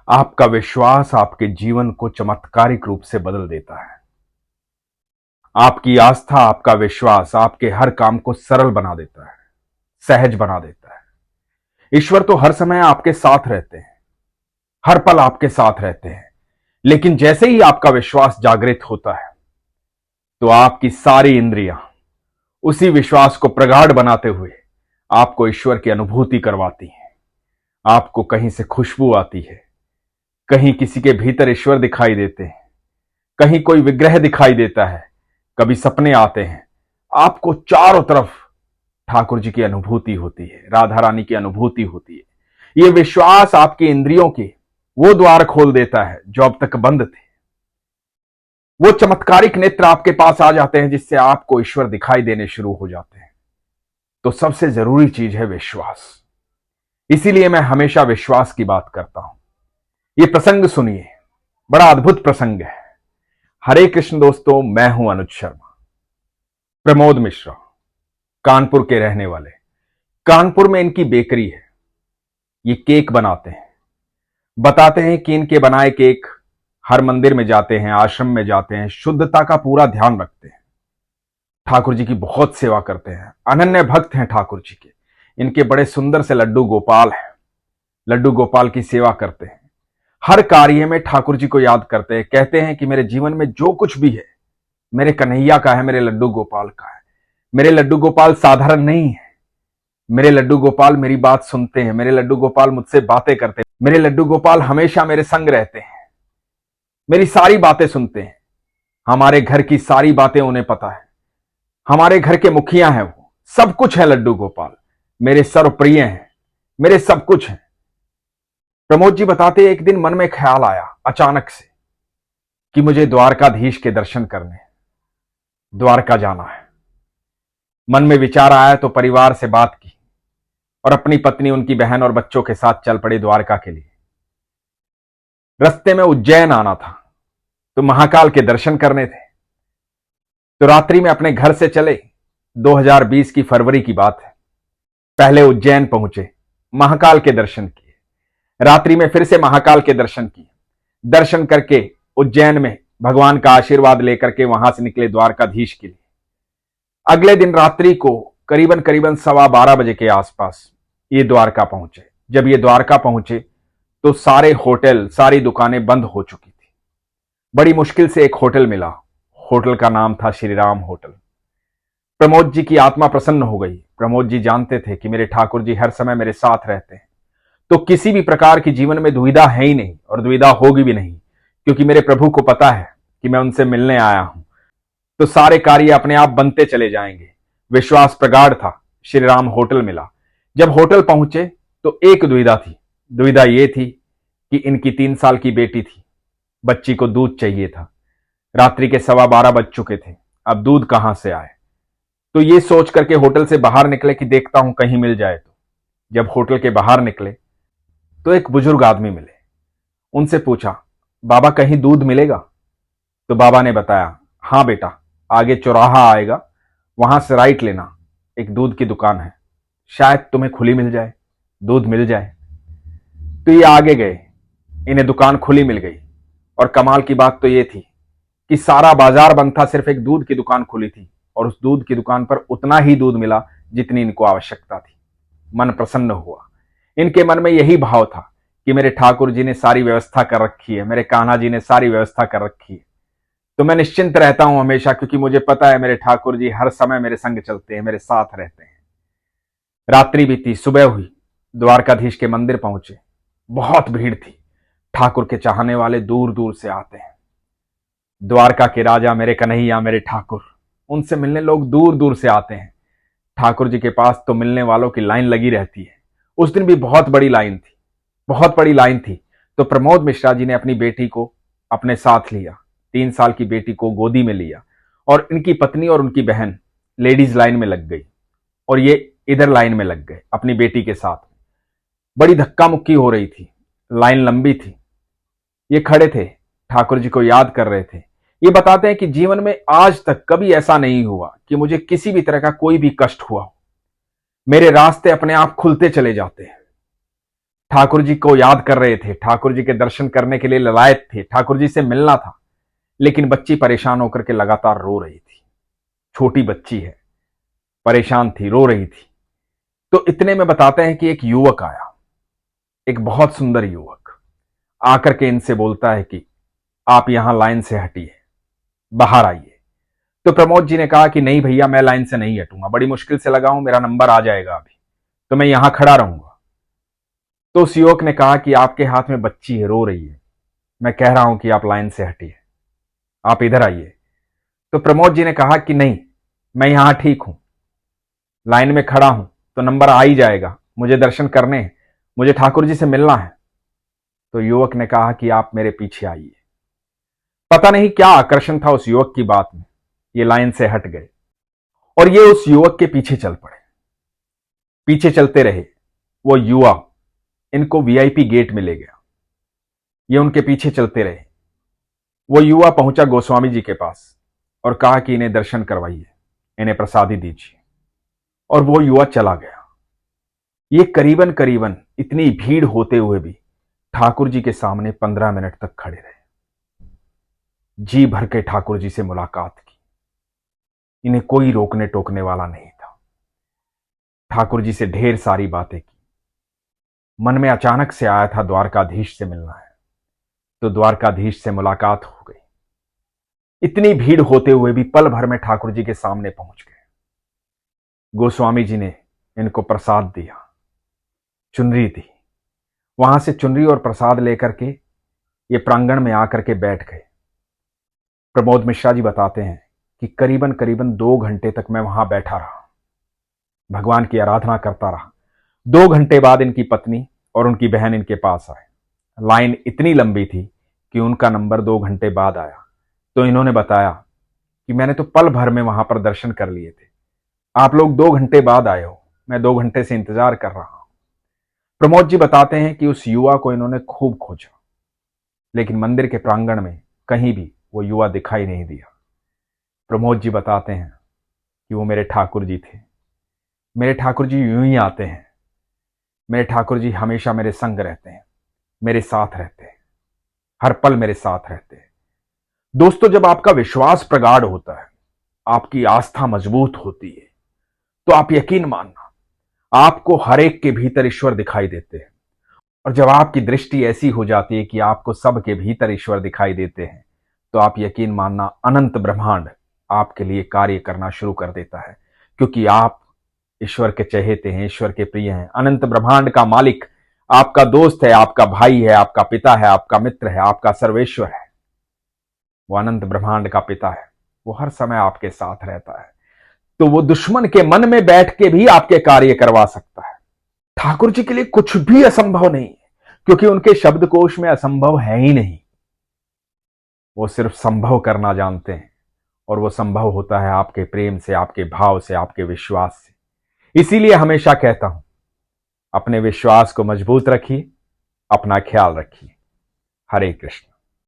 आपका विश्वास आपके जीवन को चमत्कारिक रूप से बदल देता है। आपकी आस्था, आपका विश्वास आपके हर काम को सरल बना देता है, सहज बना देता है। ईश्वर तो हर समय आपके साथ रहते हैं, हर पल आपके साथ रहते हैं, लेकिन जैसे ही आपका विश्वास जागृत होता है तो आपकी सारी इंद्रियां उसी विश्वास को प्रगाढ़ बनाते हुए आपको ईश्वर की अनुभूति करवाती हैं। आपको कहीं से खुशबू आती है, कहीं किसी के भीतर ईश्वर दिखाई देते हैं, कहीं कोई विग्रह दिखाई देता है, कभी सपने आते हैं। आपको चारों तरफ ठाकुर जी की अनुभूति होती है, राधा रानी की अनुभूति होती है। यह विश्वास आपकी इंद्रियों के वो द्वार खोल देता है जो अब तक बंद थे। वो चमत्कारिक नेत्र आपके पास आ जाते हैं जिससे आपको ईश्वर दिखाई देने शुरू हो जाते हैं। तो सबसे जरूरी चीज है विश्वास। इसीलिए मैं हमेशा विश्वास की बात करता हूं। ये प्रसंग सुनिए, बड़ा अद्भुत प्रसंग है। हरे कृष्ण दोस्तों, मैं हूं अनुज शर्मा। प्रमोद मिश्रा कानपुर के रहने वाले। कानपुर में इनकी बेकरी है। ये केक बनाते हैं। बताते हैं कि इनके बनाए केक हर मंदिर में जाते हैं, आश्रम में जाते हैं, शुद्धता का पूरा ध्यान रखते हैं, ठाकुर जी की बहुत सेवा करते हैं, अनन्य भक्त हैं ठाकुर जी के। इनके बड़े सुंदर से लड्डू गोपाल हैं, लड्डू गोपाल की सेवा करते हैं। हर कार्य में ठाकुर जी को याद करते हैं। कहते हैं कि मेरे जीवन में जो कुछ भी है मेरे कन्हैया का है, मेरे लड्डू गोपाल का है। मेरे लड्डू गोपाल साधारण नहीं है। मेरे लड्डू गोपाल मेरी बात सुनते हैं, मेरे लड्डू गोपाल मुझसे बातें करते हैं, मेरे लड्डू गोपाल हमेशा मेरे संग रहते हैं, मेरी सारी बातें सुनते हैं। हमारे घर की सारी बातें उन्हें पता है। हमारे घर के मुखिया हैं वो, सब कुछ है लड्डू गोपाल। मेरे सर्वप्रिय हैं, मेरे सब कुछ हैं। प्रमोद जी बताते, एक दिन मन में ख्याल आया अचानक से कि मुझे द्वारकाधीश के दर्शन करने, द्वारका जाना है। मन में विचार आया तो परिवार से बात की और अपनी पत्नी, उनकी बहन और बच्चों के साथ चल पड़े द्वारका के लिए। रास्ते में उज्जैन आना था तो महाकाल के दर्शन करने थे। तो रात्रि में अपने घर से चले। 2020 की फरवरी की बात है। पहले उज्जैन पहुंचे, महाकाल के दर्शन किए। रात्रि में फिर से महाकाल के दर्शन किए। दर्शन करके उज्जैन में भगवान का आशीर्वाद लेकर के वहां से निकले द्वारकाधीश के लिए। अगले दिन रात्रि को करीबन करीबन 12:15 बजे के आसपास ये द्वारका पहुंचे। जब ये द्वारका पहुंचे तो सारे होटल, सारी दुकानें बंद हो चुकी थी। बड़ी मुश्किल से एक होटल मिला। होटल का नाम था श्री राम होटल। प्रमोद जी की आत्मा प्रसन्न हो गई। प्रमोद जी जानते थे कि मेरे ठाकुर जी हर समय मेरे साथ रहते हैं, तो किसी भी प्रकार की जीवन में दुविधा है ही नहीं और दुविधा होगी भी नहीं, क्योंकि मेरे प्रभु को पता है कि मैं उनसे मिलने आया हूं। तो सारे कार्य अपने आप बनते चले जाएंगे। विश्वास प्रगाढ़ था। श्री राम होटल मिला। जब होटल पहुंचे तो एक दुविधा थी। दुविधा यह थी कि इनकी 3 साल की बेटी थी, बच्ची को दूध चाहिए था। रात्रि के 12:15 बज चुके थे। अब दूध कहां से आए? तो ये सोच करके होटल से बाहर निकले कि देखता हूं कहीं मिल जाए। तो जब होटल के बाहर निकले तो एक बुजुर्ग आदमी मिले। उनसे पूछा, बाबा कहीं दूध मिलेगा? तो बाबा ने बताया, हां बेटा, आगे चौराहा आएगा, वहां से राइट लेना, एक दूध की दुकान है, शायद तुम्हें खुली मिल जाए, दूध मिल जाए। तो ये आगे गए। इन्हें दुकान खुली मिल गई। और कमाल की बात तो ये थी कि सारा बाजार बंद था, सिर्फ एक दूध की दुकान खुली थी और उस दूध की दुकान पर उतना ही दूध मिला जितनी इनको आवश्यकता थी। मन प्रसन्न हुआ। इनके मन में यही भाव था कि मेरे ठाकुर जी ने सारी व्यवस्था कर रखी है, मेरे कान्हा जी ने सारी व्यवस्था कर रखी है, तो मैं निश्चिंत रहता हूं हमेशा, क्योंकि मुझे पता है मेरे ठाकुर जी हर समय मेरे संग चलते हैं, मेरे साथ रहते हैं। रात्रि बीती, सुबह हुई। द्वारकाधीश के मंदिर पहुंचे। बहुत भीड़ थी। ठाकुर के चाहने वाले दूर दूर से आते हैं। द्वारका के राजा, मेरे कन्हैया, मेरे ठाकुर, उनसे मिलने लोग दूर दूर से आते हैं। ठाकुर जी के पास तो मिलने वालों की लाइन लगी रहती है। उस दिन भी बहुत बड़ी लाइन थी, बहुत बड़ी लाइन थी। तो प्रमोद मिश्रा जी ने अपनी बेटी को अपने साथ लिया, 3 साल की बेटी को गोदी में लिया और इनकी पत्नी और उनकी बहन लेडीज लाइन में लग गई और ये इधर लाइन में लग गए अपनी बेटी के साथ। बड़ी धक्का मुक्की हो रही थी, लाइन लंबी थी। ये खड़े थे, ठाकुर जी को याद कर रहे थे। ये बताते हैं कि जीवन में आज तक कभी ऐसा नहीं हुआ कि मुझे किसी भी तरह का कोई भी कष्ट हुआ हो। मेरे रास्ते अपने आप खुलते चले जाते हैं। ठाकुर जी को याद कर रहे थे, ठाकुर जी के दर्शन करने के लिए ललायत थे, ठाकुर जी से मिलना था। लेकिन बच्ची परेशान होकर के लगातार रो रही थी। छोटी बच्ची है, परेशान थी, रो रही थी। तो इतने में बताते हैं कि एक युवक आया, एक बहुत सुंदर युवक आकर के इनसे बोलता है कि आप यहां लाइन से हटिए, बाहर आइए। तो प्रमोद जी ने कहा कि नहीं भैया, मैं लाइन से नहीं हटूंगा, बड़ी मुश्किल से लगा हूं, मेरा नंबर आ जाएगा अभी, तो मैं यहां खड़ा रहूंगा। तो उस युवक ने कहा कि आपके हाथ में बच्ची है, रो रही है, मैं कह रहा हूं कि आप लाइन से हटिए, आप इधर आइए। तो प्रमोद जी ने कहा कि नहीं, मैं यहां ठीक हूं, लाइन में खड़ा हूं तो नंबर आ ही जाएगा, मुझे दर्शन करने हैं, मुझे ठाकुर जी से मिलना है। तो युवक ने कहा कि आप मेरे पीछे आइए। पता नहीं क्या आकर्षण था उस युवक की बात में, ये लाइन से हट गए और ये उस युवक के पीछे चल पड़े। पीछे चलते रहे, वो युवा इनको वीआईपी गेट में ले गया, ये उनके पीछे चलते रहे। वो युवा पहुंचा गोस्वामी जी के पास और कहा कि इन्हें दर्शन करवाइए, इन्हें प्रसादी दीजिए, और वो युवा चला गया। ये करीबन करीबन इतनी भीड़ होते हुए भी ठाकुर जी के सामने 15 मिनट तक खड़े रहे, जी भर के ठाकुर जी से मुलाकात की। इन्हें कोई रोकने टोकने वाला नहीं था। ठाकुर जी से ढेर सारी बातें की। मन में अचानक से आया था द्वारकाधीश से मिलना है, तो द्वारकाधीश से मुलाकात हो गई। इतनी भीड़ होते हुए भी पल भर में ठाकुर जी के सामने पहुंच गए। गोस्वामी जी ने इनको प्रसाद दिया, चुनरी दी। वहां से चुनरी और प्रसाद लेकर के ये प्रांगण में आकर के बैठ गए। प्रमोद मिश्रा जी बताते हैं कि करीबन करीबन 2 घंटे तक मैं वहां बैठा रहा, भगवान की आराधना करता रहा। 2 घंटे बाद इनकी पत्नी और उनकी बहन इनके पास आए। लाइन इतनी लंबी थी कि उनका नंबर 2 घंटे बाद आया। तो इन्होंने बताया कि मैंने तो पल भर में वहां पर दर्शन कर लिए थे, आप लोग 2 घंटे बाद आए हो, मैं 2 घंटे से इंतजार कर रहा हूं। प्रमोद जी बताते हैं कि उस युवा को इन्होंने खूब खोजा, लेकिन मंदिर के प्रांगण में कहीं भी वो युवा दिखाई नहीं दिया। प्रमोद जी बताते हैं कि वो मेरे ठाकुर जी थे। मेरे ठाकुर जी यूं ही आते हैं, मेरे ठाकुर जी हमेशा मेरे संग रहते हैं, मेरे साथ रहते हैं, हर पल मेरे साथ रहते हैं। दोस्तों, जब आपका विश्वास प्रगाढ़ होता है, आपकी आस्था मजबूत होती है, तो आप यकीन मानना, आपको हर एक के भीतर ईश्वर दिखाई देते हैं। और जब आपकी दृष्टि ऐसी हो जाती है कि आपको सबके भीतर ईश्वर दिखाई देते हैं, तो आप यकीन मानना, अनंत ब्रह्मांड आपके लिए कार्य करना शुरू कर देता है, क्योंकि आप ईश्वर के चहेते हैं, ईश्वर के प्रिय हैं। अनंत ब्रह्मांड का मालिक आपका दोस्त है, आपका भाई है, आपका पिता है, आपका मित्र है, आपका सर्वेश्वर है। वो अनंत ब्रह्मांड का पिता है, वो हर समय आपके साथ रहता है। तो वो दुश्मन के मन में बैठ के भी आपके कार्य करवा सकता है। ठाकुर जी के लिए कुछ भी असंभव नहीं है, क्योंकि उनके शब्दकोश में असंभव है ही नहीं। वो सिर्फ संभव करना जानते हैं, और वो संभव होता है आपके प्रेम से, आपके भाव से, आपके विश्वास से। इसीलिए हमेशा कहता हूं, अपने विश्वास को मजबूत रखिए, अपना ख्याल रखिए। हरे कृष्ण।